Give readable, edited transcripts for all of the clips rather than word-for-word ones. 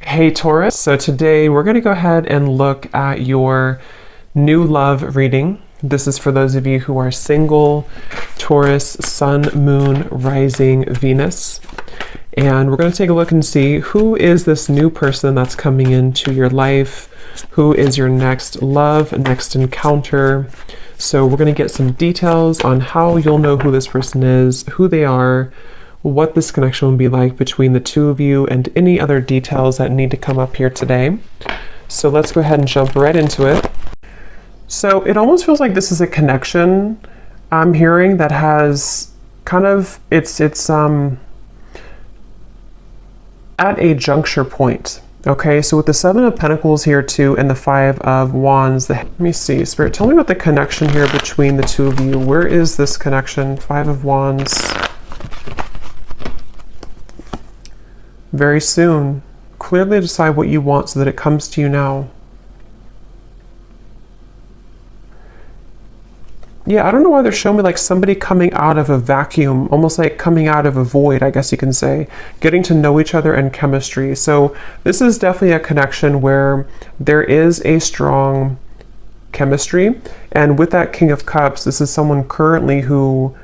Hey Taurus, so today we're going to go ahead and look at your new love reading. This is for those of you who are single, Taurus, Sun, Moon, Rising, Venus. And we're going to take a look and see who is this new person that's coming into your life, who is your next love, next encounter. So we're going to get some details on how you'll know who this person is, who they are, what this connection will be like between the two of you, and any other details that need to come up here today. So let's go ahead and jump right into it. So it almost feels like this is a connection I'm hearing that has kind of, it's at a juncture point. Okay, so with the Seven of Pentacles here too, and the Five of Wands, let me see, Spirit, tell me about the connection here between the two of you. Where is this connection? Five of Wands. Very soon. Clearly decide what you want so that it comes to you now. Yeah, I don't know why they're showing me like somebody coming out of a vacuum, almost like coming out of a void, I guess you can say, getting to know each other and chemistry. So this is definitely a connection where there is a strong chemistry. And with that King of Cups, this is someone currently who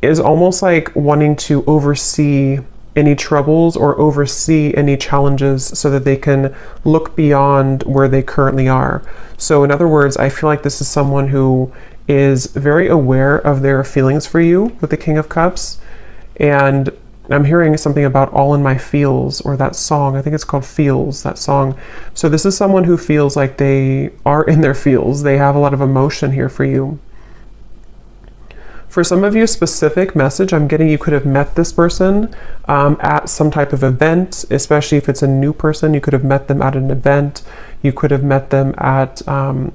is almost like wanting to oversee any troubles or oversee any challenges so that they can look beyond where they currently are. So in other words, I feel like this is someone who is very aware of their feelings for you with the King of Cups. And I'm hearing something about All in My Feels, or that song, I think it's called Feels, that song. So this is someone who feels like they are in their feels. They have a lot of emotion here for you. For some of you, specific message I'm getting, you could have met this person at some type of event, especially if it's a new person. You could have met them at an event. You could have met them at, I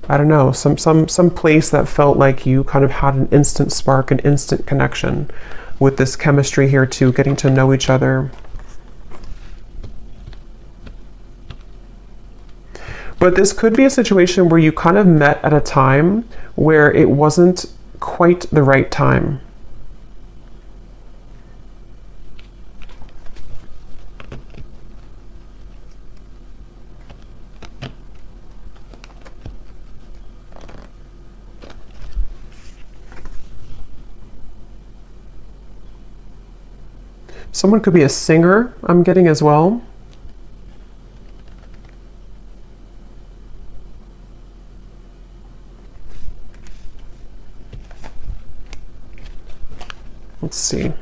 don't know, some place that felt like you kind of had an instant spark, an instant connection with this chemistry here too, getting to know each other. But this could be a situation where you kind of met at a time where it wasn't quite the right time. Someone could be a singer, I'm getting as well. Let's see.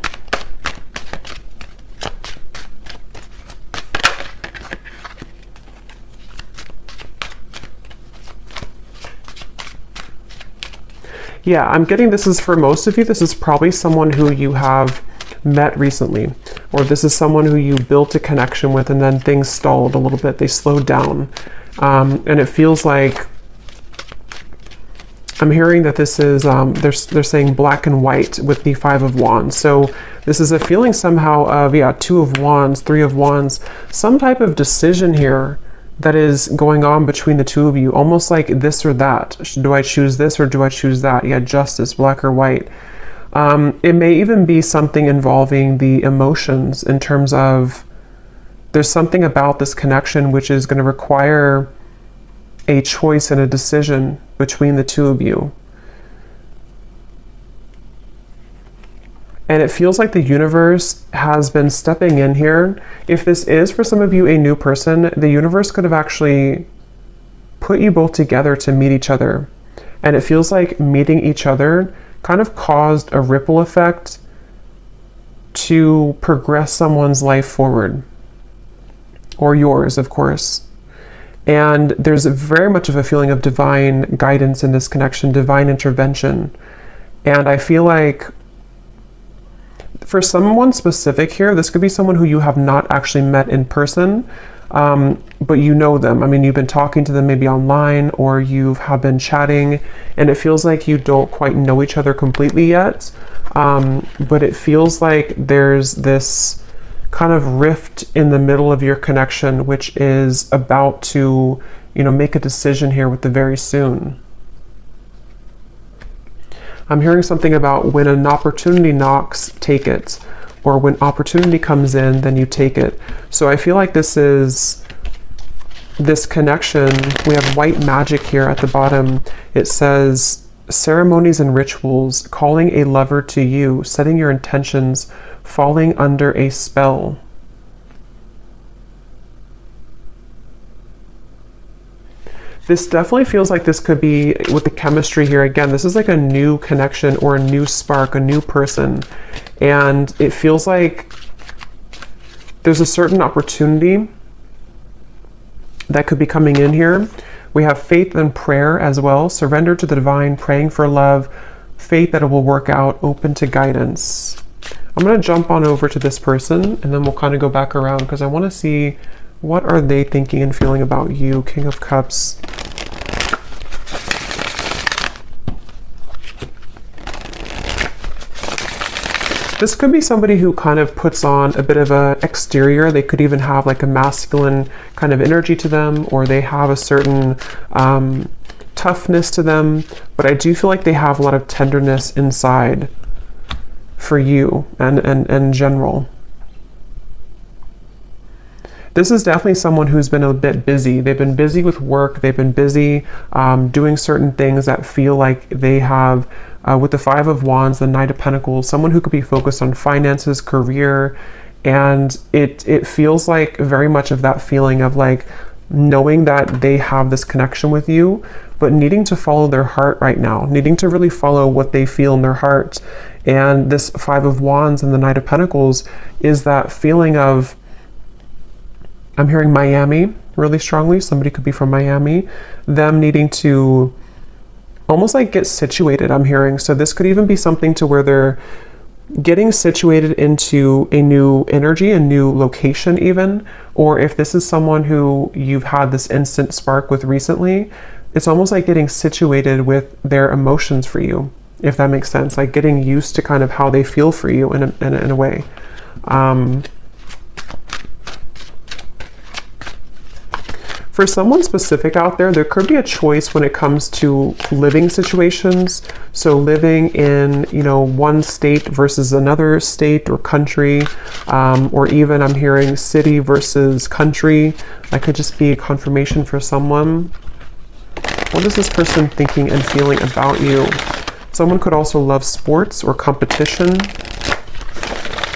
Yeah, I'm getting this is for most of you, this is probably someone who you have met recently, or this is someone who you built a connection with and then things stalled a little bit, they slowed down. And it feels like I'm hearing that this is, they're saying black and white with the Five of Wands. So this is a feeling somehow of, yeah, Two of Wands, Three of Wands, some type of decision here that is going on between the two of you, almost like this or that. Do I choose this or do I choose that? Yeah, justice, black or white. It may even be something involving the emotions in terms of there's something about this connection which is going to require a choice and a decision between the two of you. And it feels like the universe has been stepping in here. If this is for some of you a new person, the universe could have actually put you both together to meet each other. And it feels like meeting each other kind of caused a ripple effect to progress someone's life forward. Or yours, of course. And there's very much of a feeling of divine guidance in this connection, divine intervention. And I feel like for someone specific here, this could be someone who you have not actually met in person, but you know them. I mean, you've been talking to them maybe online, or you have been chatting, and it feels like you don't quite know each other completely yet. But it feels like there's this kind of rift in the middle of your connection, which is about to, make a decision here with the very soon. I'm hearing something about when an opportunity knocks, take it. or when opportunity comes in, then you take it. So I feel like this is this connection. We have white magic here at the bottom. It says ceremonies and rituals, calling a lover to you, setting your intentions, falling under a spell. This definitely feels like this could be, with the chemistry here, again, this is like a new connection or a new spark, a new person. And it feels like there's a certain opportunity that could be coming in here. We have faith and prayer as well. Surrender to the divine, praying for love, faith that it will work out, open to guidance. I'm going to jump on over to this person and then we'll kind of go back around because I want to see what are they thinking and feeling about you. King of Cups. This could be somebody who kind of puts on a bit of an exterior. They could even have like a masculine kind of energy to them, or they have a certain toughness to them. But I do feel like they have a lot of tenderness inside for you and in general. This is definitely someone who's been a bit busy. They've been busy with work. They've been busy doing certain things that feel like they have, with the Five of Wands, the Knight of Pentacles, someone who could be focused on finances, career, and it feels like very much of that feeling of like knowing that they have this connection with you, but needing to follow their heart right now, needing to really follow what they feel in their heart. And this Five of Wands and the Knight of Pentacles is that feeling of, I'm hearing Miami really strongly. Somebody could be from Miami. Them needing to almost like get situated, I'm hearing. So this could even be something to where they're getting situated into a new energy, a new location even. Or if this is someone who you've had this instant spark with recently, it's almost like getting situated with their emotions for you, if that makes sense. Like getting used to kind of how they feel for you in a way. For someone specific out there, there could be a choice when it comes to living situations. So living in, one state versus another state or country, or even I'm hearing city versus country. That could just be a confirmation for someone. What is this person thinking and feeling about you? Someone could also love sports or competition.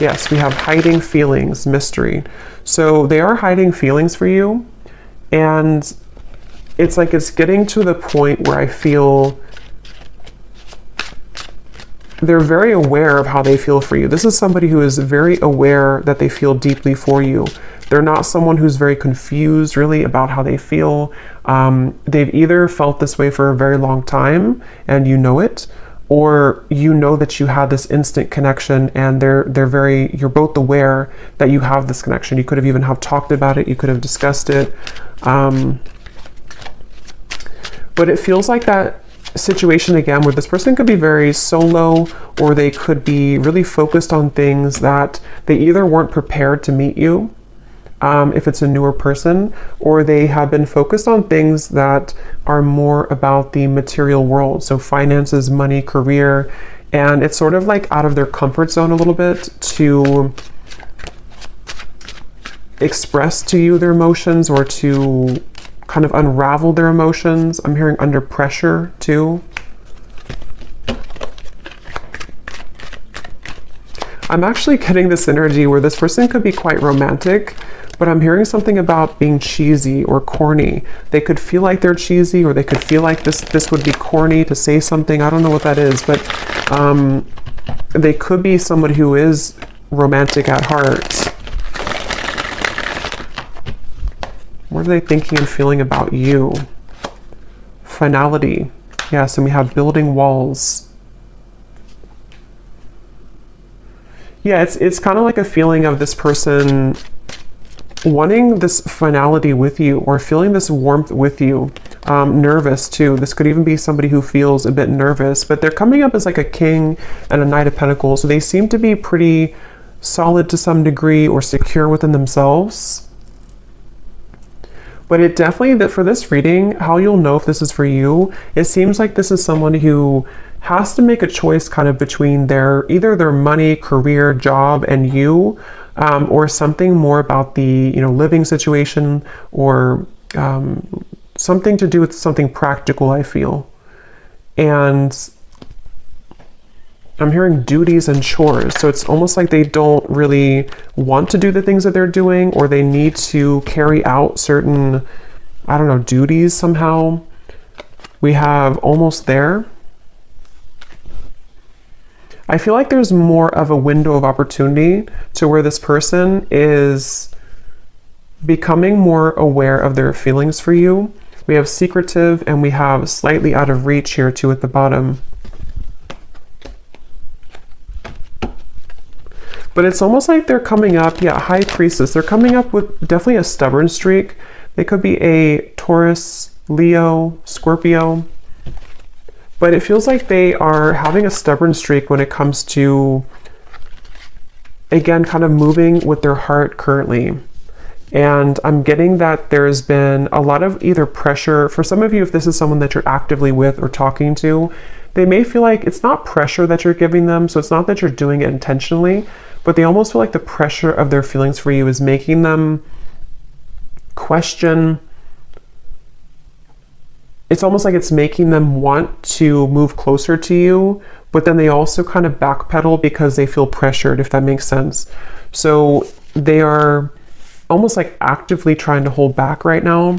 Yes, we have hiding feelings, mystery. So they are hiding feelings for you. And it's like it's getting to the point where I feel they're very aware of how they feel for you. This is somebody who is very aware that they feel deeply for you. They're not someone who's very confused really about how they feel. They've either felt this way for a very long time and you know it, or you know that you had this instant connection and you're both aware that you have this connection. You could have even talked about it. You could have discussed it. But it feels like that situation again where this person could be very solo, or they could be really focused on things that they either weren't prepared to meet you, if it's a newer person, or they have been focused on things that are more about the material world. So finances, money, career, and it's sort of like out of their comfort zone a little bit to express to you their emotions or to kind of unravel their emotions. I'm hearing under pressure too. I'm actually getting this energy where this person could be quite romantic, but I'm hearing something about being cheesy or corny. They could feel like they're cheesy, or they could feel like this would be corny to say something. I don't know what that is, but they could be somebody who is romantic at heart. What are they thinking and feeling about you? Finality. Yes, and we have building walls. Yeah, it's kind of like a feeling of this person wanting this finality with you, or feeling this warmth with you. Nervous too. This could even be somebody who feels a bit nervous, but they're coming up as like a king and a Knight of Pentacles. So they seem to be pretty solid to some degree, or secure within themselves. But it definitely, that for this reading, how you'll know if this is for you, it seems like this is someone who has to make a choice kind of between either their money, career, job, and you, or something more about the, living situation, or something to do with something practical, I feel. And I'm hearing duties and chores. So it's almost like they don't really want to do the things that they're doing, or they need to carry out certain, I don't know, duties somehow. We have almost there. I feel like there's more of a window of opportunity to where this person is becoming more aware of their feelings for you. We have secretive, and we have slightly out of reach here too at the bottom. But it's almost like they're coming up, High Priestess. They're coming up with definitely a stubborn streak. They could be a Taurus, Leo, Scorpio. But it feels like they are having a stubborn streak when it comes to, again, kind of moving with their heart currently. And I'm getting that there's been a lot of either pressure. For some of you, if this is someone that you're actively with or talking to, they may feel like it's not pressure that you're giving them. So it's not that you're doing it intentionally, but they almost feel like the pressure of their feelings for you is making them question. It's almost like it's making them want to move closer to you, but then they also kind of backpedal because they feel pressured, if that makes sense. So they are almost like actively trying to hold back right now.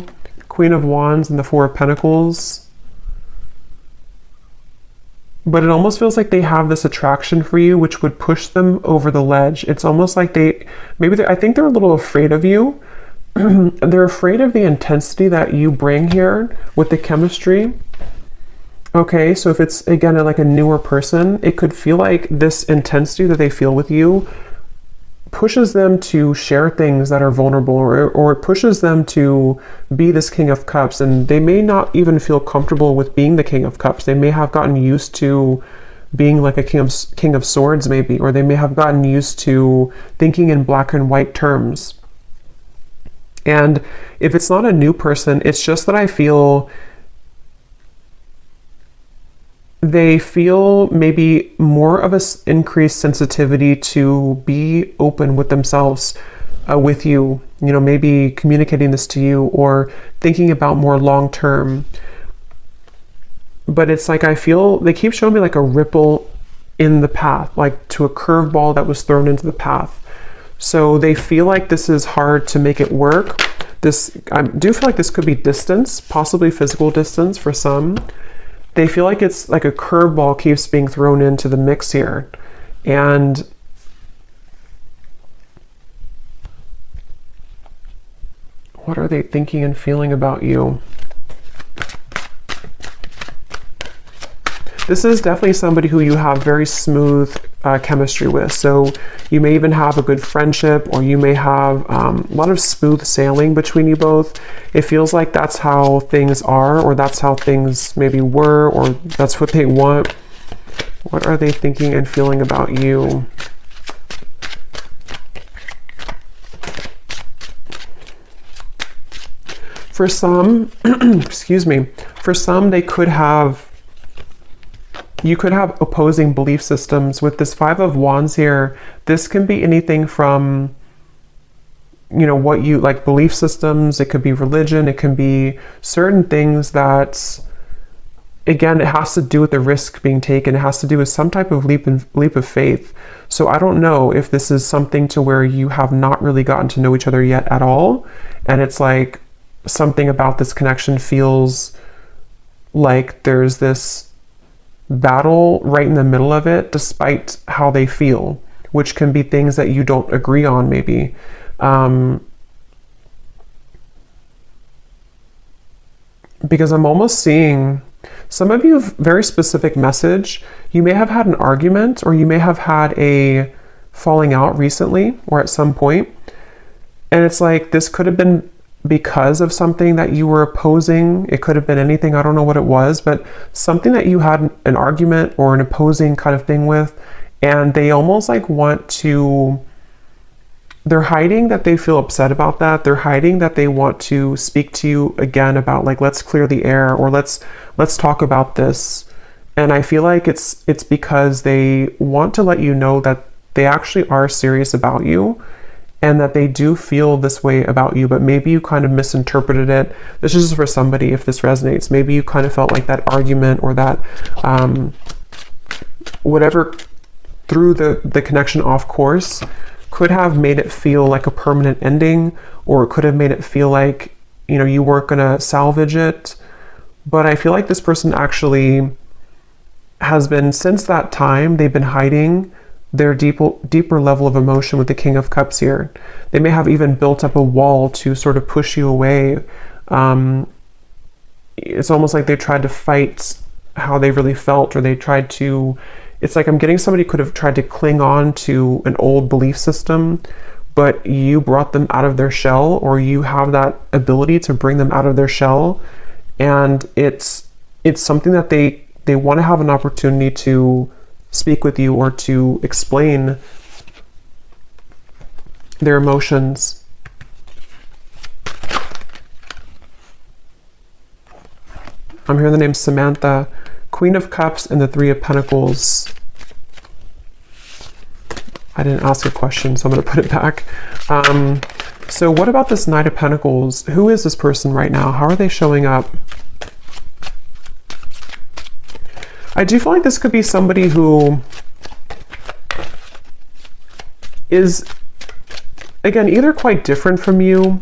Queen of Wands and the Four of Pentacles. But it almost feels like they have this attraction for you, which would push them over the ledge. It's almost like I think they're a little afraid of you. They're afraid of the intensity that you bring here with the chemistry. Okay, so if it's, again, like a newer person, it could feel like this intensity that they feel with you pushes them to share things that are vulnerable, or it pushes them to be this King of Cups, and they may not even feel comfortable with being the King of Cups. They may have gotten used to being like a King of Swords maybe, or they may have gotten used to thinking in black and white terms. And if it's not a new person, it's just that I feel they feel maybe more of an increased sensitivity to be open with themselves, with you, maybe communicating this to you or thinking about more long term. But it's like, I feel they keep showing me like a ripple in the path, like to a curveball that was thrown into the path. So they feel like this is hard to make it work. I do feel like this could be distance, possibly physical distance for some. They feel like it's like a curveball keeps being thrown into the mix here. And what are they thinking and feeling about you? This is definitely somebody who you have very smooth chemistry with. So you may even have a good friendship, or you may have a lot of smooth sailing between you both. It feels like that's how things are, or that's how things maybe were, or that's what they want. What are they thinking and feeling about you? For some, excuse me, for some you could have opposing belief systems. With this Five of Wands here, this can be anything from, what you like, belief systems. It could be religion. It can be certain things that, again, it has to do with the risk being taken. It has to do with some type of leap of faith. So I don't know if this is something to where you have not really gotten to know each other yet at all. And it's like something about this connection feels like there's this battle right in the middle of it, despite how they feel, which can be things that you don't agree on maybe. Because I'm almost seeing some of you have very specific message. You may have had an argument, or you may have had a falling out recently or at some point. And it's like, this could have been because of something that you were opposing. It could have been anything. I don't know what it was, but something that you had an argument or an opposing kind of thing with, and they almost like want to they're hiding that they feel upset about that. They're hiding that they want to speak to you again about like, let's clear the air, or let's talk about this. And I feel like it's because they want to let you know that they actually are serious about you and that they do feel this way about you, but maybe you kind of misinterpreted it. This is just for somebody if this resonates. Maybe you kind of felt like that argument or that whatever threw the connection off course could have made it feel like a permanent ending, or it could have made it feel like, you know, you weren't gonna salvage it. But I feel like this person actually has been, since that time, they've been hiding their deeper level of emotion with the King of Cups here. They may have even built up a wall to sort of push you away. It's almost like they tried to fight how they really felt, or they tried to, it's like I'm getting somebody could have tried to cling on to an old belief system, but you brought them out of their shell, or you have that ability to bring them out of their shell. And it's something that they want to have an opportunity to speak with you or to explain their emotions. I'm hearing the name Samantha, Queen of Cups and the Three of Pentacles. I didn't ask a question, so I'm going to put it back. So what about this Knight of Pentacles? Who is this person right now? How are they showing up? I do feel like this could be somebody who is, again, either quite different from you,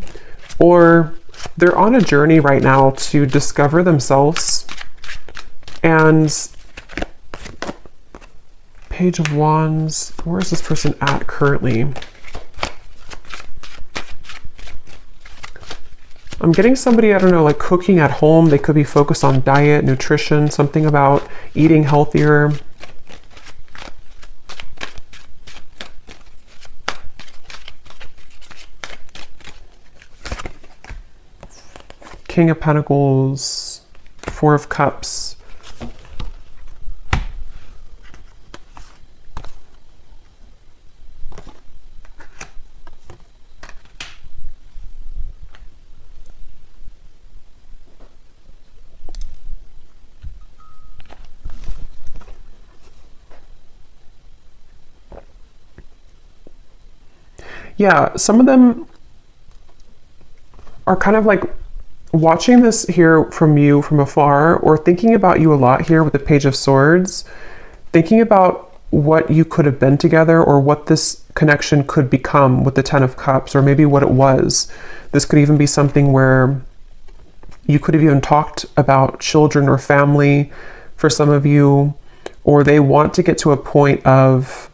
or they're on a journey right now to discover themselves. And Page of Wands, where is this person at currently? I'm getting somebody, I don't know, like cooking at home. They could be focused on diet, nutrition, something about eating healthier. King of Pentacles, Four of Cups. Yeah, some of them are kind of like watching this here from you from afar, or thinking about you a lot here with the Page of Swords, thinking about what you could have been together, or what this connection could become with the Ten of Cups, or maybe what it was. This could even be something where you could have even talked about children or family for some of you, or they want to get to a point of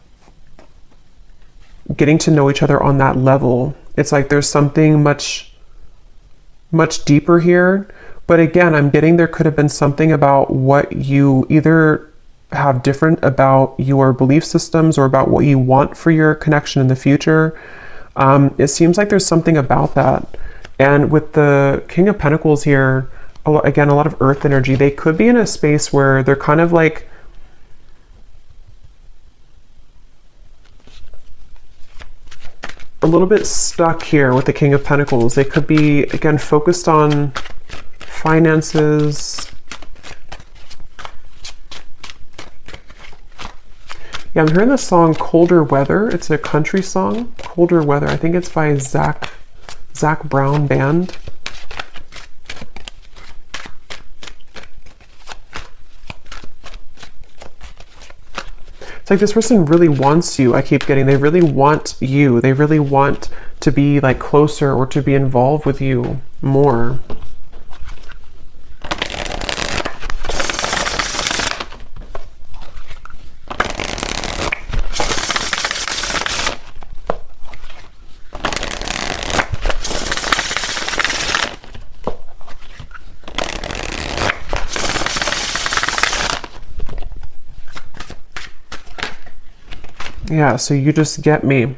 getting to know each other on that level. It's like there's something much deeper here. But again, I'm getting there could have been something about what you either have different about your belief systems, or about what you want for your connection in the future. It seems like there's something about that. And with the King of Pentacles here, again, a lot of earth energy. They could be in a space where they're kind of like a little bit stuck here with the King of Pentacles. They could be, again, focused on finances. Yeah, I'm hearing the song Colder Weather. It's a country song, Colder Weather. I think it's by Zach Brown Band. It's like this person really wants you. I keep getting, they really want you. They really want to be like closer, or to be involved with you more. Yeah, so you just get me.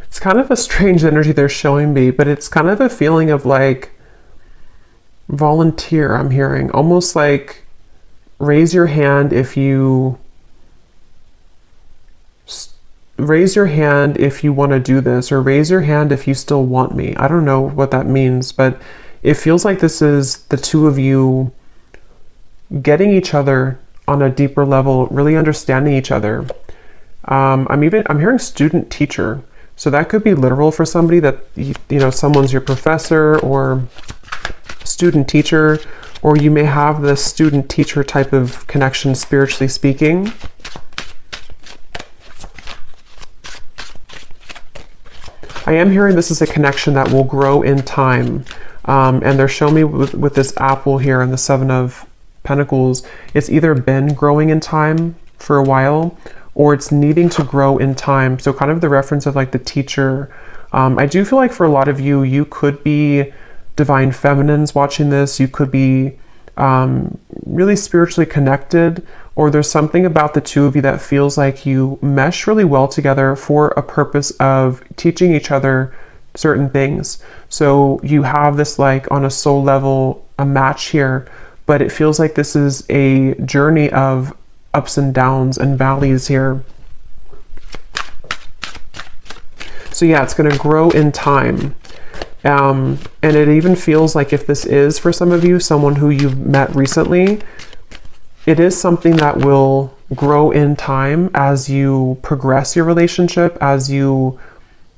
It's kind of a strange energy they're showing me, but it's kind of a feeling of like volunteer, I'm hearing. Almost like raise your hand if you want to do this, or raise your hand if you still want me. I don't know what that means, but it feels like this is the two of you getting each other on a deeper level, really understanding each other. I'm hearing student teacher. So that could be literal for somebody, that, you know, someone's your professor or student teacher, or you may have the student teacher type of connection spiritually speaking. I am hearing this is a connection that will grow in time. And they're showing me with this apple here and the Seven of Pentacles, it's either been growing in time for a while, or it's needing to grow in time. So kind of the reference of like the teacher. I do feel like for a lot of you, you could be divine feminines watching this. You could be really spiritually connected, or there's something about the two of you that feels like you mesh really well together for a purpose of teaching each other certain things. So you have this, like, on a soul level, a match here, but it feels like this is a journey of ups and downs and valleys here. So yeah, it's going to grow in time. And it even feels like, if this is for some of you, someone who you've met recently, it is something that will grow in time as you progress your relationship, as you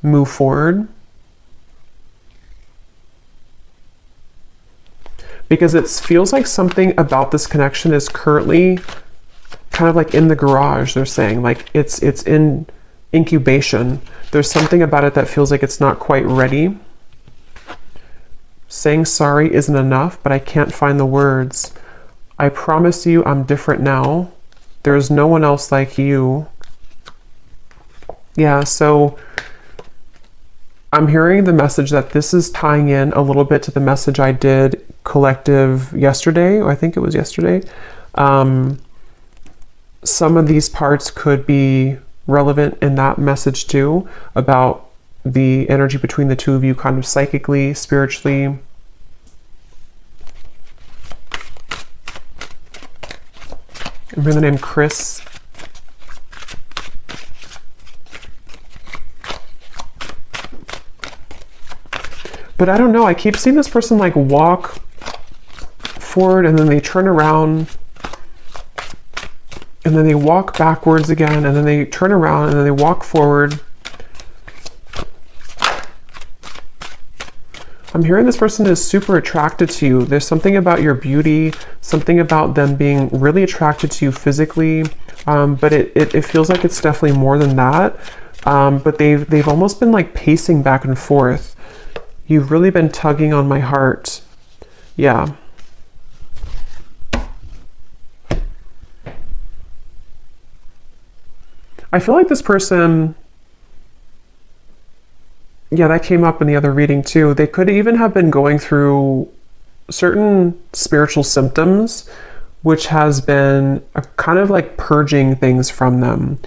move forward. Because it feels like something about this connection is currently kind of like in the garage, they're saying. Like it's in incubation. There's something about it that feels like it's not quite ready. Saying sorry isn't enough, but I can't find the words. I promise you I'm different now. There's no one else like you. Yeah, so I'm hearing the message that this is tying in a little bit to the message I did collective yesterday, or I think it was yesterday. Some of these parts could be relevant in that message too, about the energy between the two of you, kind of psychically, spiritually. I'm hearing the name Chris. But I don't know, I keep seeing this person like walk forward and then they turn around and then they walk backwards again and then they turn around and then they walk forward. I'm hearing this person is super attracted to you. There's something about your beauty, something about them being really attracted to you physically, but it feels like it's definitely more than that. But they've almost been like pacing back and forth. You've really been tugging on my heart. Yeah. I feel like this person, yeah, that came up in the other reading too. They could even have been going through certain spiritual symptoms, which has been a kind of like purging things from them.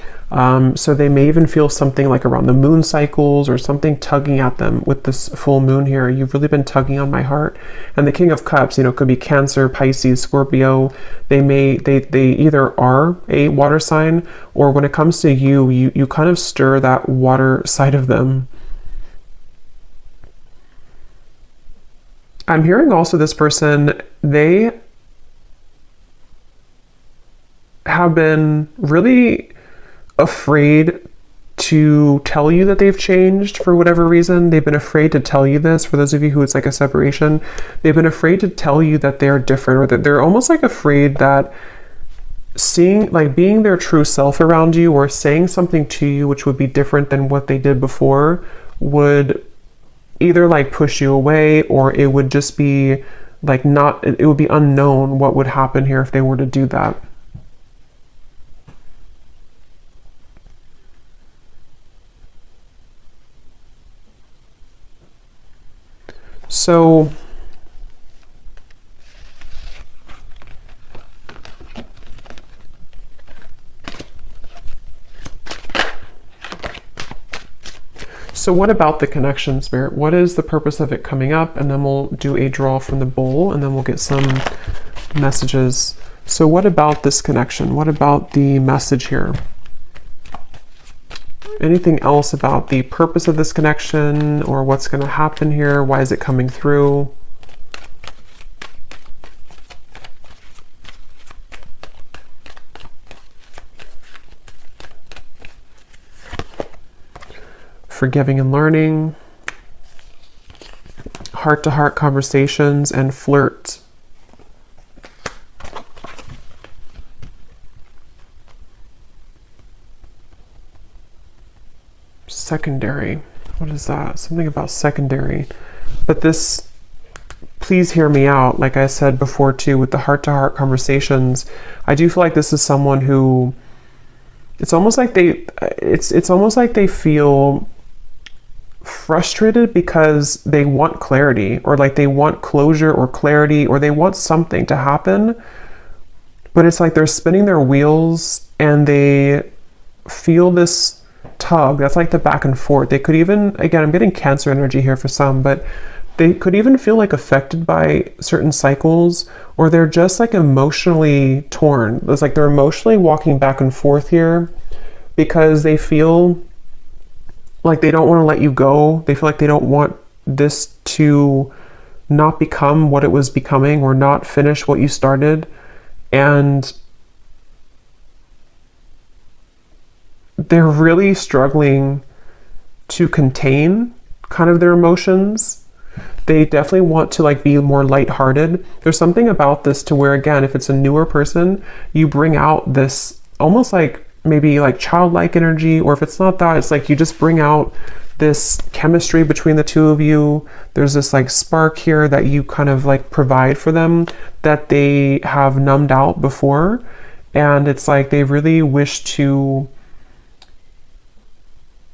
So they may even feel something like around the moon cycles or something tugging at them with this full moon here. You've really been tugging on my heart. And the King of Cups, you know, could be Cancer, Pisces, Scorpio. They either are a water sign, or when it comes to you kind of stir that water side of them. I'm hearing also this person, they have been really afraid to tell you that they've changed for whatever reason. They've been afraid to tell you this. For those of you who it's like a separation, they've been afraid to tell you that they're different, or that they're almost like afraid that being their true self around you, or saying something to you which would be different than what they did before, would either like push you away, or it would just be like it would be unknown what would happen here if they were to do that. So what about the connection, Spirit? What is the purpose of it coming up? And then we'll do a draw from the bowl, and then we'll get some messages So what about this connection? What about the message here? Anything else about the purpose of this connection or what's going to happen here? Why is it coming through? Forgiving and learning, heart-to-heart conversations, and flirt. Secondary. What is that? Something about secondary. But this, please hear me out. Like I said before too, with the heart-to-heart conversations, I do feel like this is someone who, it's almost like it's almost like they feel frustrated because they want clarity, or like they want closure or clarity, or they want something to happen, but it's like they're spinning their wheels and they feel this tug that's like the back and forth. They could even, again, I'm getting Cancer energy here for some, but they could even feel like affected by certain cycles, or they're just like emotionally torn. It's like they're emotionally walking back and forth here because they feel like they don't want to let you go. They feel like they don't want this to not become what it was becoming, or not finish what you started. And they're really struggling to contain kind of their emotions. They definitely want to like be more lighthearted. There's something about this to where, again, if it's a newer person, you bring out this almost like maybe like childlike energy, or if it's not that, it's like you just bring out this chemistry between the two of you. There's this like spark here that you kind of like provide for them that they have numbed out before. And it's like they really wish to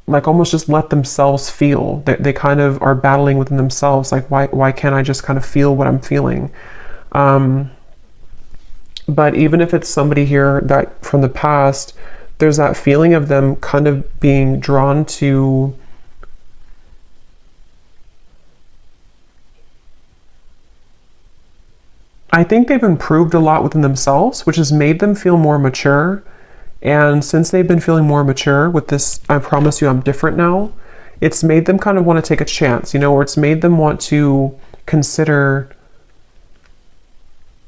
like almost just let themselves feel. They kind of are battling within themselves, like why can't I just kind of feel what I'm feeling? But even if it's somebody here that from the past, there's that feeling of them kind of being drawn to I think they've improved a lot within themselves, which has made them feel more mature. And since they've been feeling more mature with this, I promise you I'm different now, it's made them kind of want to take a chance, you know, or it's made them want to consider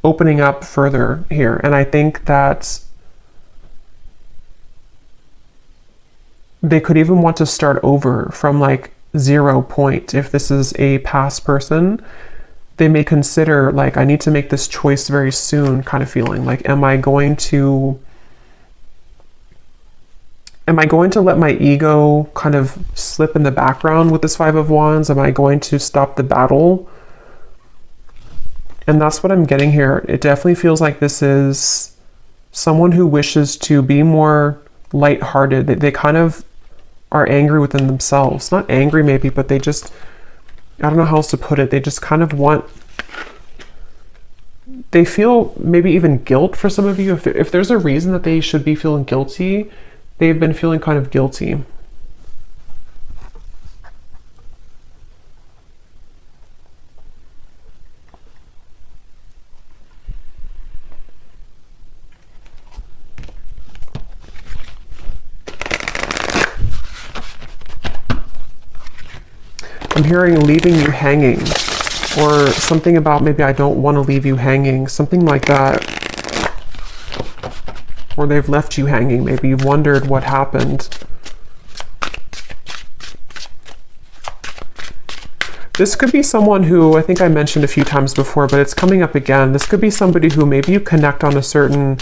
opening up further here. And I think that they could even want to start over from like 0 point. If this is a past person, they may consider like, I need to make this choice very soon kind of feeling. Like, am I going to let my ego kind of slip in the background with this Five of Wands? Am I going to stop the battle? And that's what I'm getting here. It definitely feels like this is someone who wishes to be more lighthearted. They kind of are angry within themselves. Not angry maybe, but they just, I don't know how else to put it. They just kind of want, they feel maybe even guilt for some of you. If there's a reason that they should be feeling guilty, they've been feeling kind of guilty. I'm hearing leaving you hanging, or something about maybe I don't want to leave you hanging, something like that. Or they've left you hanging. Maybe you've wondered what happened. This could be someone who I think I mentioned a few times before, but it's coming up again. This could be somebody who maybe you connect on a certain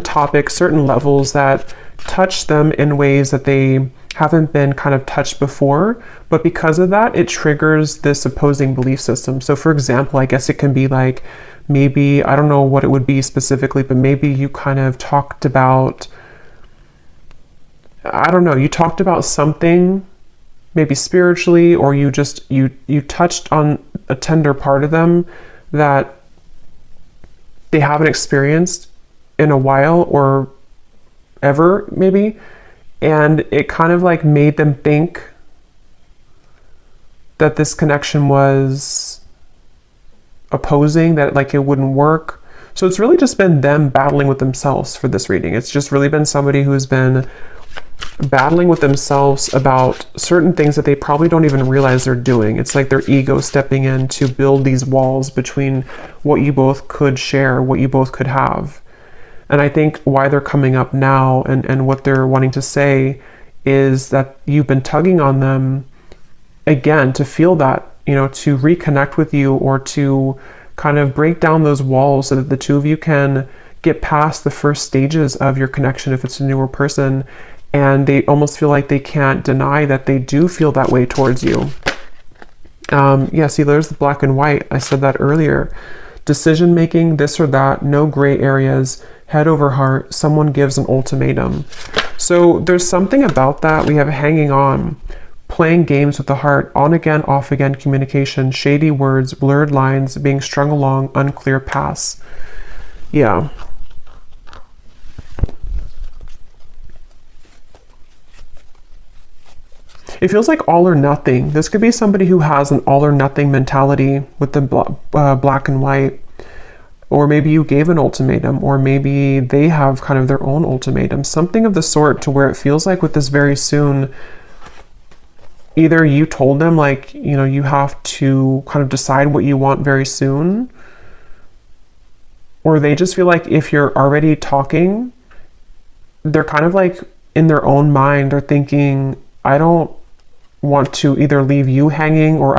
topic, certain levels that touch them in ways that they haven't been kind of touched before, but because of that, it triggers this opposing belief system. So for example, I guess it can be like, maybe, I don't know what it would be specifically, but maybe you kind of talked about, I don't know, you talked about something maybe spiritually, or you just, you touched on a tender part of them that they haven't experienced in a while or ever maybe. And it kind of like made them think that this connection was opposing, that like it wouldn't work. So it's really just been them battling with themselves for this reading. It's just really been somebody who's been battling with themselves about certain things that they probably don't even realize they're doing. It's like their ego stepping in to build these walls between what you both could share, what you both could have. And I think why they're coming up now and what they're wanting to say is that you've been tugging on them again to feel that, you know, to reconnect with you or to kind of break down those walls so that the two of you can get past the first stages of your connection if it's a newer person. And they almost feel like they can't deny that they do feel that way towards you. Yeah, see, there's the black and white. I said that earlier. Decision making, this or that, no gray areas, head over heart, someone gives an ultimatum. So there's something about that. We have hanging on, playing games with the heart, on again, off again communication, shady words, blurred lines, being strung along, unclear paths. Yeah. It feels like all or nothing. This could be somebody who has an all or nothing mentality with the black and white. Or maybe you gave an ultimatum, or maybe they have kind of their own ultimatum. Something of the sort, to where it feels like with this very soon, either you told them like, you know, you have to kind of decide what you want very soon, or they just feel like if you're already talking, they're kind of like in their own mind are thinking, I don't want to either leave you hanging, or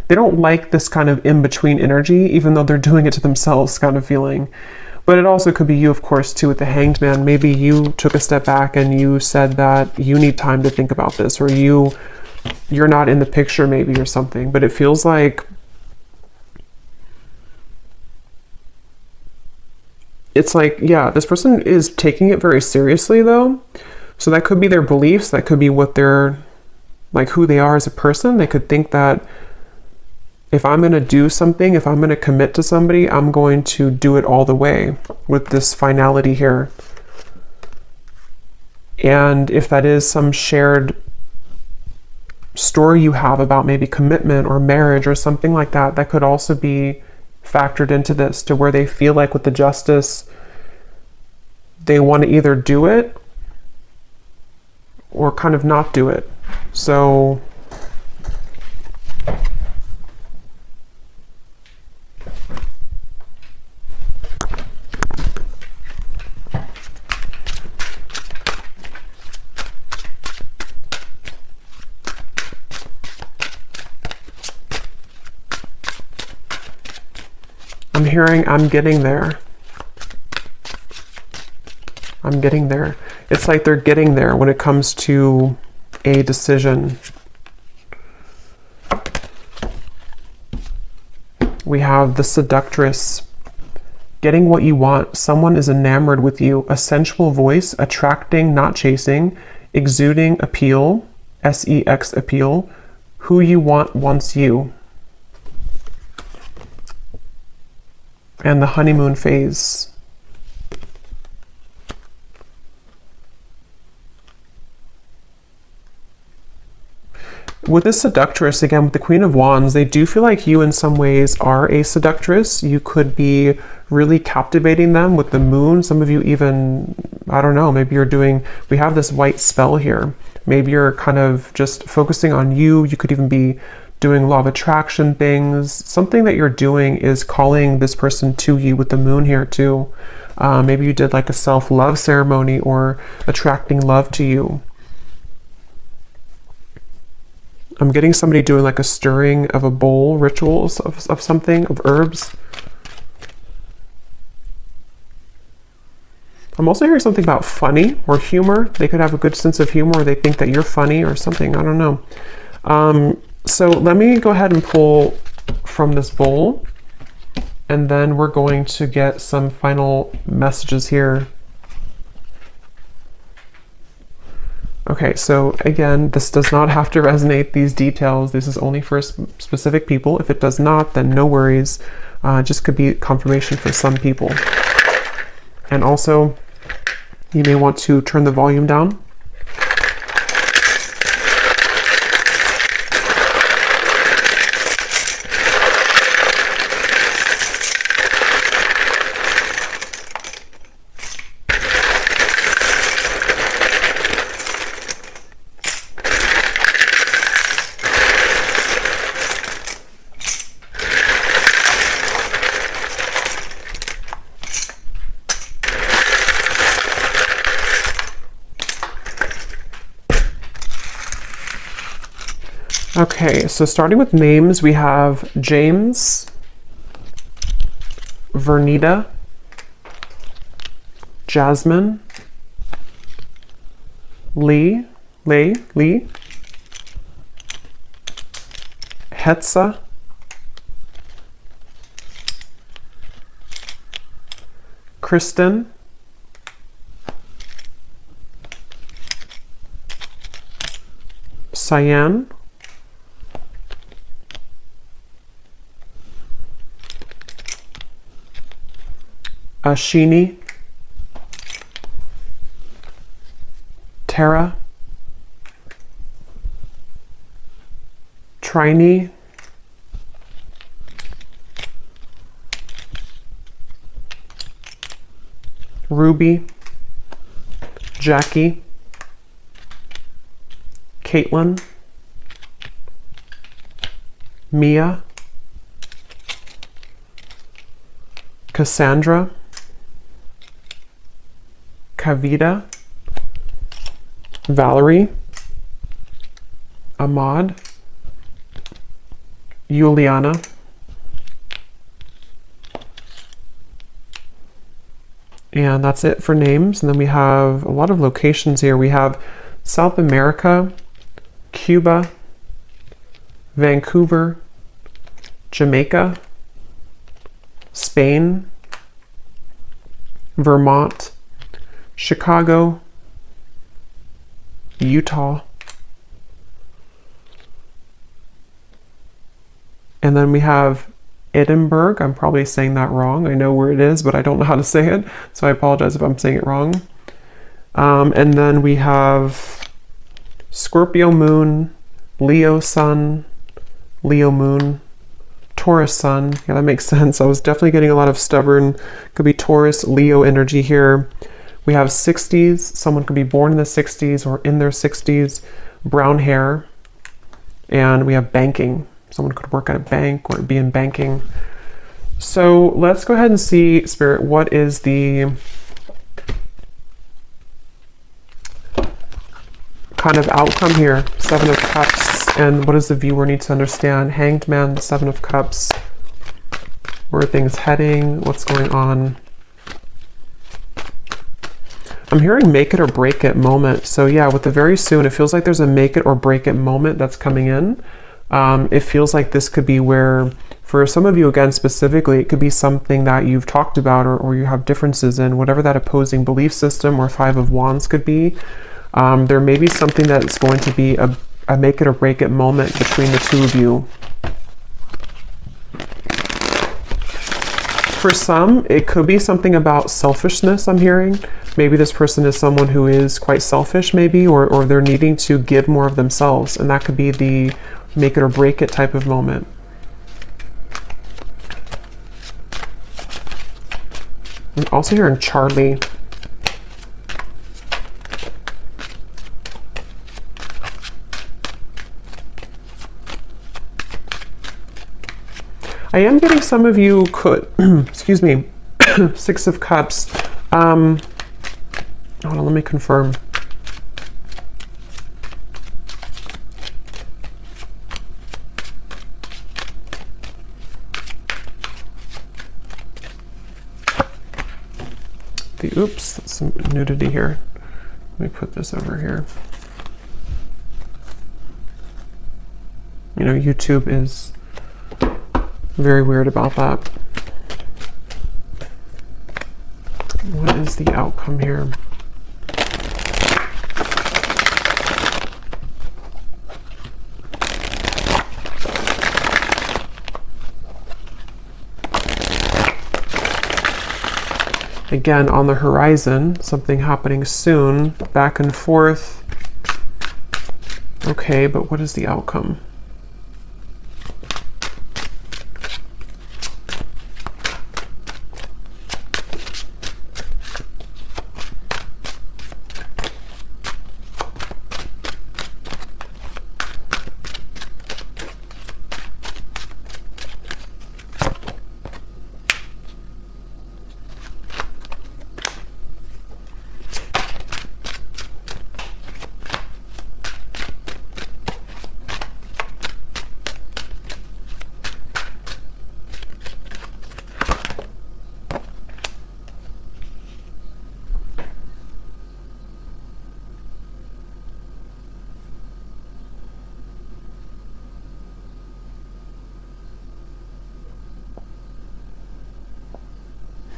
they don't like this kind of in-between energy, even though they're doing it to themselves kind of feeling. But it also could be you, of course, too, with the Hanged Man. Maybe you took a step back and you said that you need time to think about this, or you're not in the picture maybe, or something. But it feels like it's like, yeah, this person is taking it very seriously though. So that could be their beliefs, that could be what they're like, who they are as a person. They could think that if I'm going to do something, if I'm going to commit to somebody, I'm going to do it all the way with this finality here. And if that is some shared story you have about maybe commitment or marriage or something like that, that could also be factored into this, to where they feel like with the Justice, they want to either do it or kind of not do it. So I'm hearing, I'm getting there. I'm getting there. It's like they're getting there when it comes to a decision. We have the Seductress. Getting what you want. Someone is enamored with you. A sensual voice, attracting, not chasing, exuding appeal, sex appeal. Who you want wants you. And the honeymoon phase. With this Seductress, again, with the Queen of Wands, they do feel like you in some ways are a seductress. You could be really captivating them with the moon. Some of you even, I don't know, maybe you're doing, we have this white spell here. Maybe you're kind of just focusing on you. You could even be doing law of attraction things. Something that you're doing is calling this person to you with the moon here too. Maybe you did like a self-love ceremony or attracting love to you. I'm getting somebody doing like a stirring of a bowl, rituals of something, of herbs. I'm also hearing something about funny or humor. They could have a good sense of humor, or they think that you're funny or something. I don't know. So let me go ahead and pull from this bowl, and then we're going to get some final messages here. Okay, so again, this does not have to resonate, these details. This is only for specific people. If it does not, then no worries. Just could be confirmation for some people. And also, you may want to turn the volume down. Okay, so starting with names, we have James, Vernita, Jasmine, Lee, Hetza, Kristen, Cyan, Ashini, Tara, Trini, Ruby, Jackie, Caitlin, Mia, Cassandra, Kavita, Valerie, Ahmad, Juliana, and that's it for names. And then we have a lot of locations here. We have South America, Cuba, Vancouver, Jamaica, Spain, Vermont, Chicago, Utah, and then we have Edinburgh. I'm probably saying that wrong. I know where it is, but I don't know how to say it, so I apologize if I'm saying it wrong. And then we have Scorpio moon, Leo sun, Leo moon, Taurus sun. Yeah, that makes sense. I was definitely getting a lot of stubborn, could be Taurus, Leo energy here. We have 60s. Someone could be born in the 60s or in their 60s, brown hair. And we have banking. Someone could work at a bank or be in banking. So let's go ahead and see, Spirit, what is the kind of outcome here? Seven of Cups. And what does the viewer need to understand? Hanged Man, Seven of Cups. Where are things heading? What's going on? I'm hearing make it or break it moment. So yeah, with the very soon, it feels like there's a make it or break it moment that's coming in. It feels like this could be where, for some of you again specifically, it could be something that you've talked about or you have differences in, whatever that opposing belief system or Five of Wands could be. There may be something that's going to be a make it or break it moment between the two of you. For some, it could be something about selfishness, I'm hearing. Maybe this person is someone who is quite selfish, maybe, or they're needing to give more of themselves, and that could be the make it or break it type of moment. I'm also hearing Charlie. I am getting some of you could, excuse me, Six of Cups. Hold on, let me confirm. Oops, that's some nudity here. Let me put this over here. You know, YouTube is very weird about that. What is the outcome here? Again, on the horizon, something happening soon, back and forth. Okay, but what is the outcome?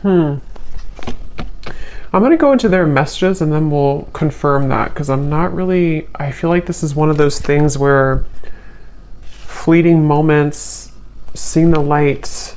I'm going to go into their messages and then we'll confirm that, because I feel like this is one of those things where fleeting moments, seeing the light.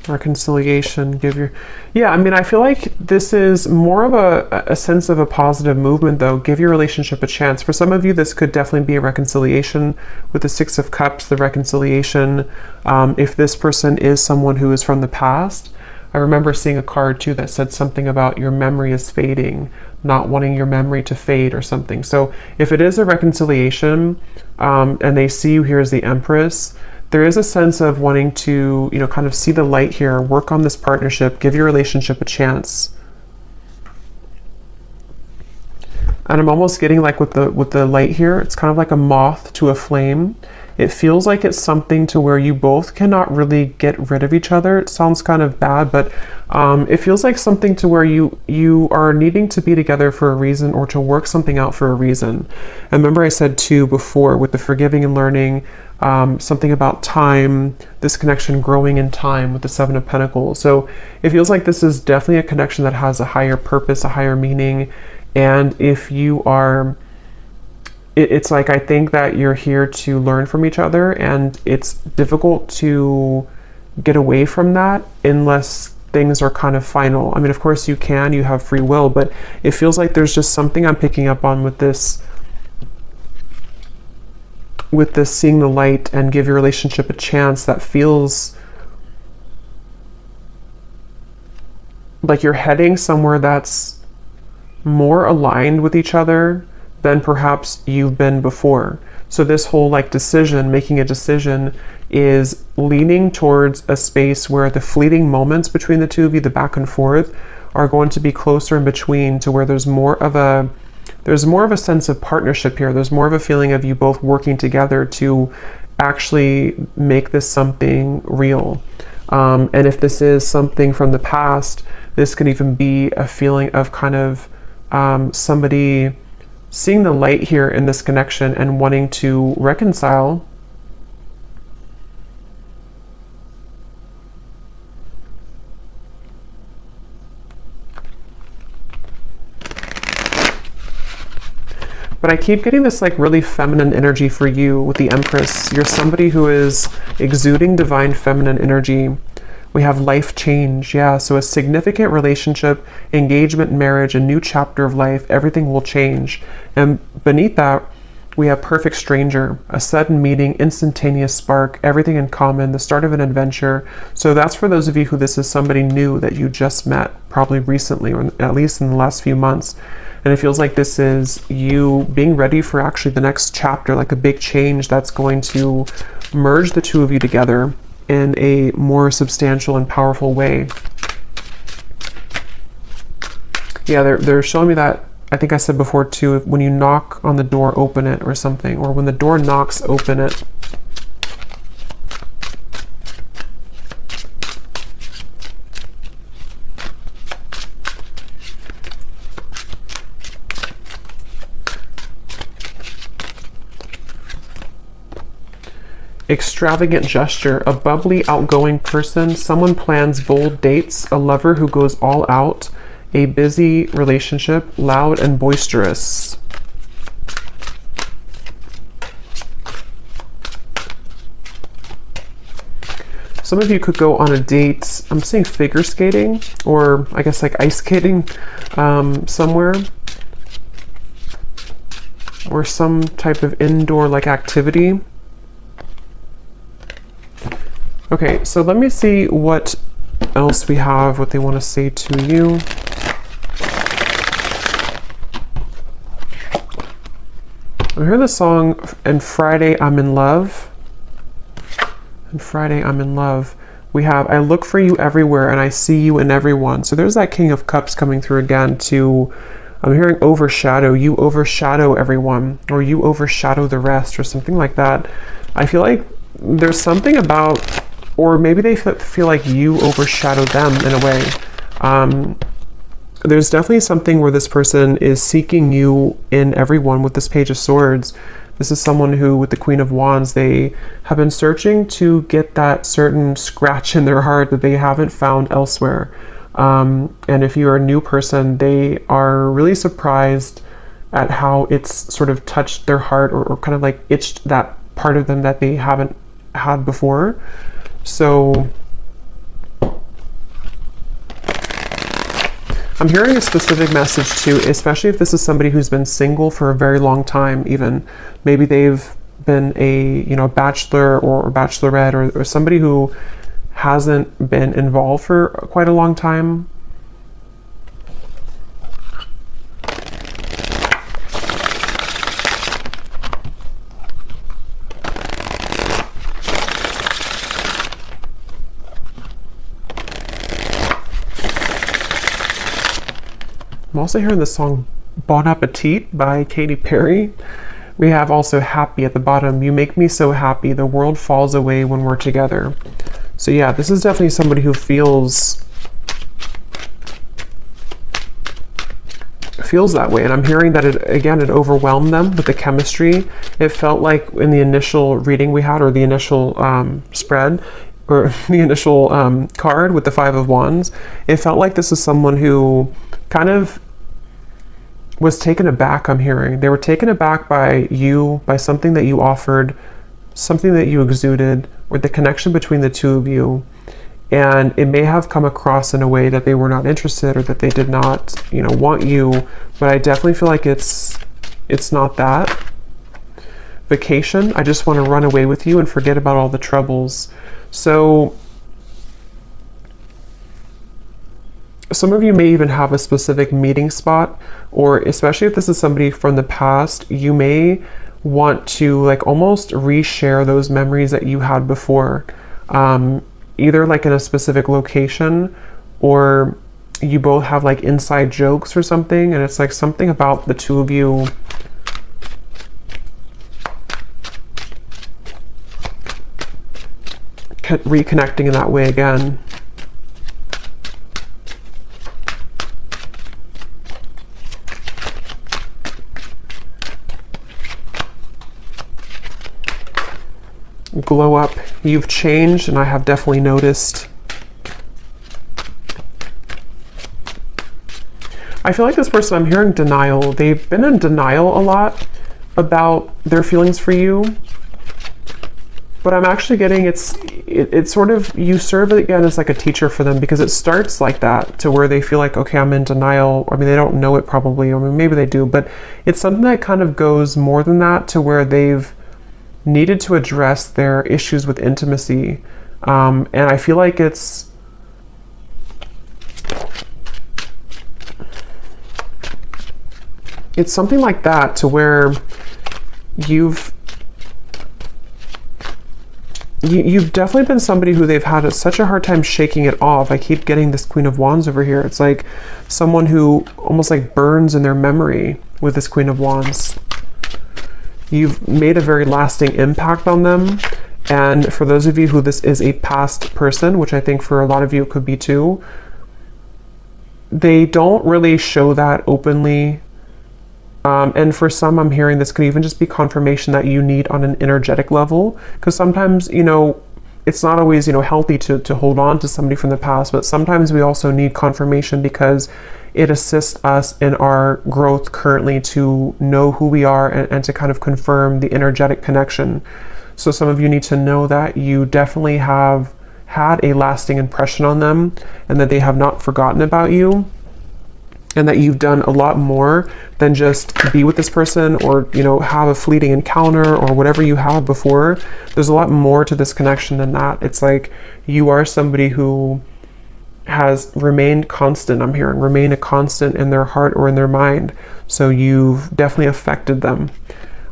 Reconciliation, I mean, I feel like this is more of a sense of a positive movement, though. Give your relationship a chance. For some of you, this could definitely be a reconciliation with the Six of Cups, the reconciliation. If this person is someone who is from the past, I remember seeing a card too that said something about your memory is fading, not wanting your memory to fade or something. So if it is a reconciliation, and they see you here as the Empress, there is a sense of wanting to, kind of see the light here, work on this partnership, give your relationship a chance. And I'm almost getting like with the light here, it's kind of like a moth to a flame. It feels like it's something to where you both cannot really get rid of each other. It sounds kind of bad, but it feels like something to where you are needing to be together for a reason, or to work something out for a reason. And remember I said too before with the forgiving and learning, something about time, this connection growing in time with the Seven of Pentacles. So it feels like this is definitely a connection that has a higher purpose, a higher meaning. And if you are, it's like, I think that you're here to learn from each other, and it's difficult to get away from that unless things are kind of final. I mean, of course you have free will, but it feels like there's just something I'm picking up on with this seeing the light and give your relationship a chance, that feels like you're heading somewhere that's more aligned with each other than perhaps you've been before. So this whole like decision, making a decision, is leaning towards a space where the fleeting moments between the two of you, the back and forth, are going to be closer in between, to where there's more of a sense of partnership here. There's more of a feeling of you both working together to actually make this something real. And if this is something from the past, this could even be a feeling of kind of somebody seeing the light here in this connection and wanting to reconcile. But I keep getting this like really feminine energy for you with the Empress. You're somebody who is exuding divine feminine energy. We have life change, yeah, so a significant relationship, engagement, marriage, a new chapter of life, everything will change. And beneath that, we have perfect stranger, a sudden meeting, instantaneous spark, everything in common, the start of an adventure. So that's for those of you who this is somebody new that you just met, probably recently, or at least in the last few months. And it feels like this is you being ready for actually the next chapter, like a big change that's going to merge the two of you together in a more substantial and powerful way. Yeah, they're showing me that, I think I said before too, when you knock on the door, open it, or something, or when the door knocks, open it. Extravagant gesture, a bubbly, outgoing person, someone plans bold dates, a lover who goes all out, a busy relationship, loud and boisterous. Some of you could go on a date, I'm seeing figure skating, or I guess like ice skating somewhere, or some type of indoor like activity. Okay, so let me see what else we have, what they want to say to you. I hear the song, And Friday I'm in Love. And Friday I'm in Love. We have, I look for you everywhere and I see you in everyone. So there's that King of Cups coming through again to, I'm hearing overshadow. You overshadow everyone, or you overshadow the rest, or something like that. I feel like there's something about, or maybe they feel like you overshadow them in a way. There's definitely something where this person is seeking you in everyone with this Page of Swords. This is someone who, with the Queen of Wands, they have been searching to get that certain scratch in their heart that they haven't found elsewhere. And if you're a new person, they are really surprised at how it's sort of touched their heart, or kind of like itched that part of them that they haven't had before. So I'm hearing a specific message too, especially if this is somebody who's been single for a very long time. Even maybe they've been a bachelor or bachelorette, or somebody who hasn't been involved for quite a long time. I'm also hearing the song Bon Appetit by Katy Perry. We have also happy at the bottom. You make me so happy, the world falls away when we're together. So yeah, this is definitely somebody who feels that way. And I'm hearing that it overwhelmed them with the chemistry. It felt like in the initial reading we had, or the initial spread, or the initial card with the Five of Wands, it felt like this is someone who kind of was taken aback. I'm hearing they were taken aback by you, by something that you offered, something that you exuded, or the connection between the two of you. And it may have come across in a way that they were not interested, or that they did not, want you. But I definitely feel like it's not that. Vacation, I just want to run away with you and forget about all the troubles. So some of you may even have a specific meeting spot, or especially if this is somebody from the past, you may want to like almost reshare those memories that you had before, either like in a specific location, or you both have like inside jokes or something, and it's like something about the two of you reconnecting in that way again. Glow up. You've changed, and I have definitely noticed. I feel like this person, I'm hearing denial. They've been in denial a lot about their feelings for you. But I'm actually getting it's sort of, you serve it again as like a teacher for them, because it starts like that, to where they feel like, okay, I'm in denial. I mean, they don't know it probably, or maybe they do, but it's something that kind of goes more than that, to where they've needed to address their issues with intimacy. And I feel like it's something like that, to where you've definitely been somebody who they've had such a hard time shaking it off. I keep getting this Queen of Wands over here. It's like someone who almost like burns in their memory with this Queen of Wands. You've made a very lasting impact on them. And for those of you who this is a past person, which I think for a lot of you it could be too, they don't really show that openly. And for some, I'm hearing this could even just be confirmation that you need on an energetic level. Because sometimes, it's not always, healthy to hold on to somebody from the past, but sometimes we also need confirmation, because it assists us in our growth currently to know who we are, and to kind of confirm the energetic connection. So some of you need to know that you definitely have had a lasting impression on them, and that they have not forgotten about you, and that you've done a lot more than just be with this person, or have a fleeting encounter, or whatever you have before. There's a lot more to this connection than that. It's like you are somebody who has remained constant. I'm hearing remain a constant in their heart or in their mind. So you've definitely affected them.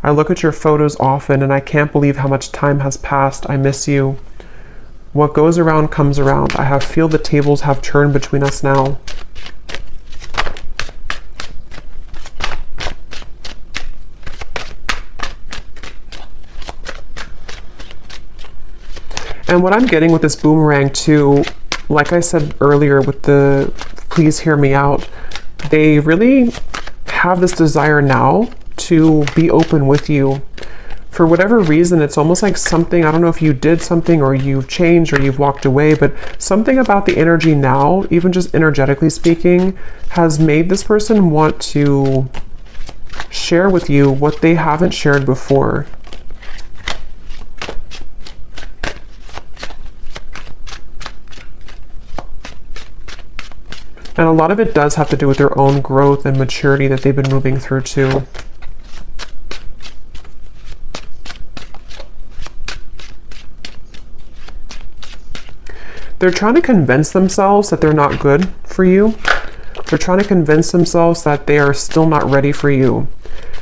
I look at your photos often, and I can't believe how much time has passed. I miss you. What goes around comes around. I feel the tables have turned between us now. And what I'm getting with this boomerang too, like I said earlier with the please hear me out, they really have this desire now to be open with you. For whatever reason, it's almost like something, I don't know if you did something or you've changed or you've walked away, but something about the energy now, even just energetically speaking, has made this person want to share with you what they haven't shared before. And a lot of it does have to do with their own growth and maturity that they've been moving through too. They're trying to convince themselves that they're not good for you. They're trying to convince themselves that they are still not ready for you.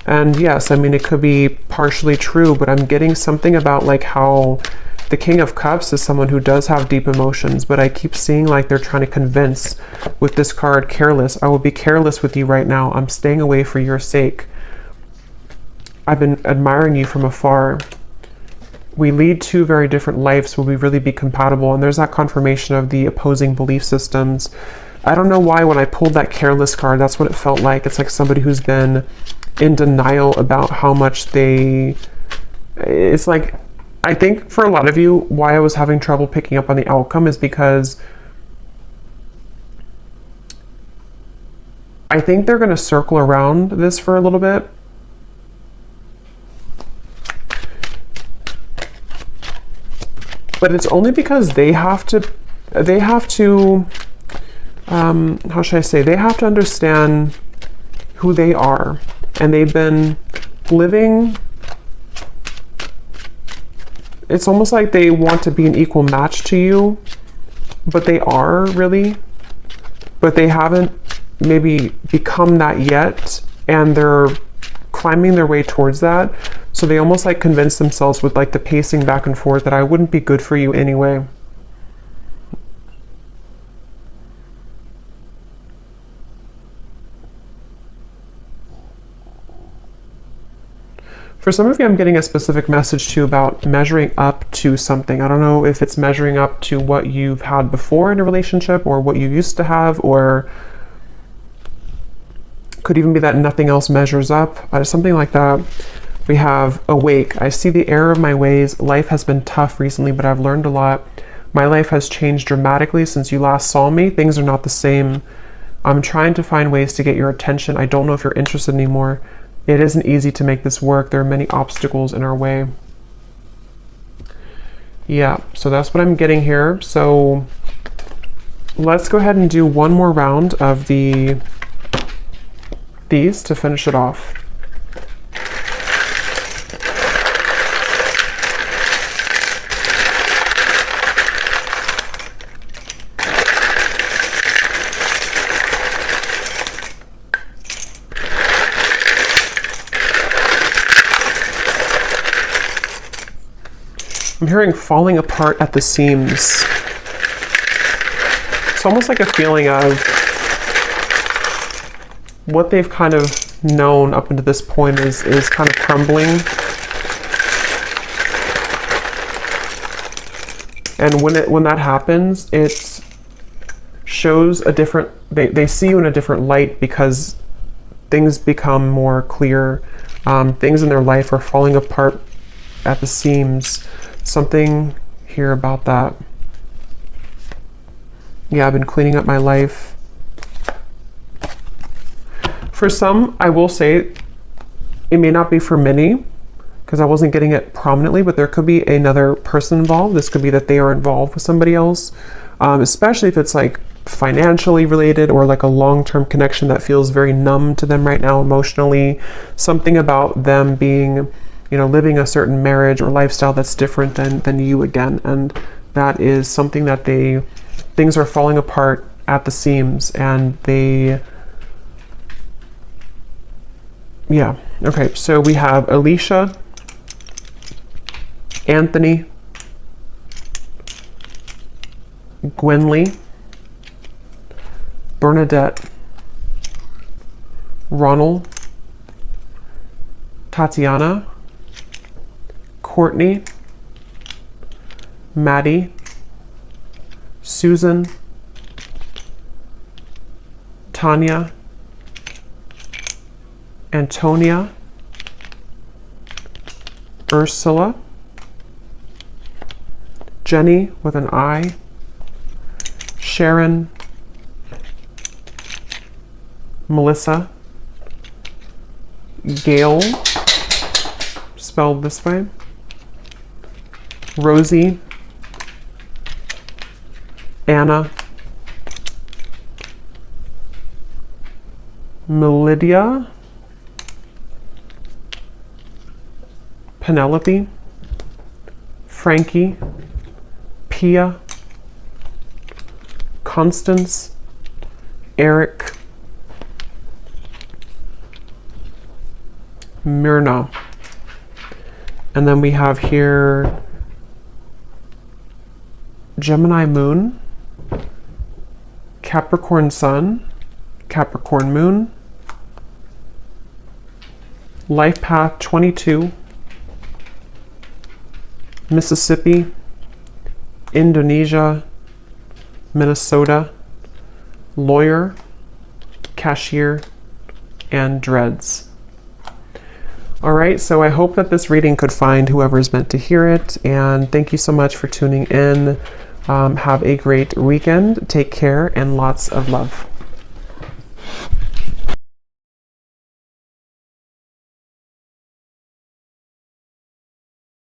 And yes, I mean, it could be partially true, but I'm getting something about like how the King of Cups is someone who does have deep emotions, but I keep seeing like they're trying to convince with this card, careless. I will be careless with you right now. I'm staying away for your sake. I've been admiring you from afar. We lead two very different lives. Will we really be compatible? And there's that confirmation of the opposing belief systems. I don't know why when I pulled that careless card, that's what it felt like. It's like somebody who's been in denial about how much it's like, I think for a lot of you, why I was having trouble picking up on the outcome is because I think they're going to circle around this for a little bit. But it's only because they have to, how should I say, they have to understand who they are. And they've been living, it's almost like they want to be an equal match to you, but they are really, but they haven't maybe become that yet. And they're climbing their way towards that. So they almost like convince themselves with like the pacing back and forth that I wouldn't be good for you anyway. For some of you, I'm getting a specific message too about measuring up to something. I don't know if it's measuring up to what you've had before in a relationship or what you used to have, or could even be that nothing else measures up, something like that. We have awake. I see the error of my ways. Life has been tough recently, but I've learned a lot. My life has changed dramatically since you last saw me. Things are not the same. I'm trying to find ways to get your attention. I don't know if you're interested anymore. It isn't easy to make this work. There are many obstacles in our way. Yeah, so that's what I'm getting here. So let's go ahead and do one more round of these to finish it off. I'm hearing falling apart at the seams. It's almost like a feeling of what they've kind of known up until this point is kind of crumbling. And when that happens, it shows a different, they see you in a different light because things become more clear. Things in their life are falling apart at the seams. Something here about that. Yeah, I've been cleaning up my life. For some, I will say, it may not be for many, because I wasn't getting it prominently, but there could be another person involved. This could be that they are involved with somebody else, especially if it's like financially related or like a long-term connection that feels very numb to them right now emotionally. Something about them being, you know, living a certain marriage or lifestyle that's different than you again. And that is something that things are falling apart at the seams, and yeah. Okay, so we have Alicia, Anthony, Gwenly, Bernadette, Ronald, Tatiana, Courtney, Maddie, Susan, Tanya, Antonia, Ursula, Jenny with an I, Sharon, Melissa, Gail, spelled this way, Rosie, Anna, Melidia, Penelope, Frankie, Pia, Constance, Eric, Myrna. And then we have here Gemini Moon, Capricorn Sun, Capricorn Moon, Life Path 22, Mississippi, Indonesia, Minnesota, Lawyer, Cashier, and Dreads. All right, so I hope that this reading could find whoever's meant to hear it, and thank you so much for tuning in. Have a great weekend. Take care and lots of love.